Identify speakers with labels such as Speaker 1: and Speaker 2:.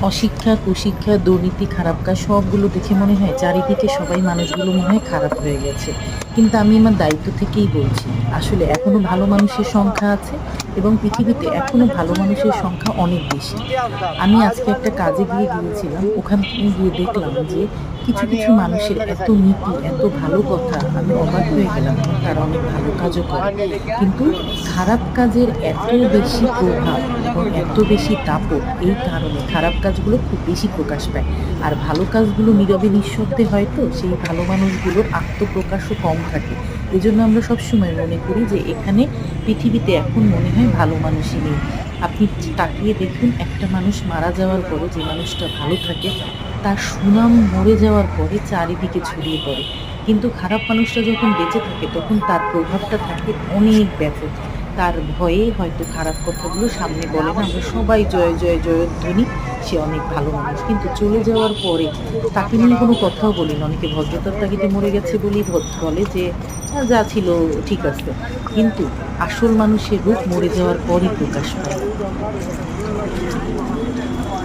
Speaker 1: অশিক্ষা, কুশিক্ষা, দুর্নীতি, খারাপ কাজ সবগুলো দেখে মনে হয় চারিদিকে সবাই মানুষগুলো মনে হয় খারাপ হয়ে গেছে। কিন্তু আমি আমার দায়িত্ব থেকেই বলছি, আসলে এখনো ভালো মানুষের সংখ্যা আছে এবং পৃথিবীতে এখনো ভালো মানুষের সংখ্যা অনেক বেশি। আমি আজকে একটা কাজে গিয়েছিলাম। ওখানে গিয়ে দেখলাম যে কিছু মানুষের এত নীতি, এত ভালো কথা, আমি অবাক হয়ে গেলাম এবং তারা অনেক ভালো কাজও করে। কিন্তু খারাপ কাজের এত বেশি প্রভাব এবং এত বেশি দাপট এই কারণে খারাপ কাজগুলো খুব বেশি প্রকাশ পায়। আর ভালো কাজগুলো নীরবে নিঃশব্দে হয়তো সেই ভালো মানুষগুলোর আত্মপ্রকাশও কম থাকে। এজন্য আমরা সবসময় মনে করি যে এখানে পৃথিবীতে এখন মনে হয় ভালো মানুষই নেই। আপনি তাকিয়ে দেখুন একটা মানুষ মারা যাওয়ার পরে যে মানুষটা ভালো থাকে তার সুনাম মরে যাওয়ার পরে চারিদিকে ছড়িয়ে পড়ে। কিন্তু খারাপ মানুষটা যখন বেঁচে থাকে তখন তার প্রভাবটা থাকে অনেক ব্যাপক। তার ভয়ে হয়তো খারাপ কথাগুলো সামনে বলে না। আমরা সবাই জয়, জয়, জয়ধ্বনি সে অনেক ভালো মানুষ। কিন্তু চলে যাওয়ার পরে তাকে নিয়ে কোনো কথাও বলি না। অনেকে ভদ্রতার তাগিদে মরে গেছে বলেই বলে যে যা ছিল ঠিক আছে। কিন্তু আসল মানুষের রূপ মরে যাওয়ার পরই প্রকাশ পায়।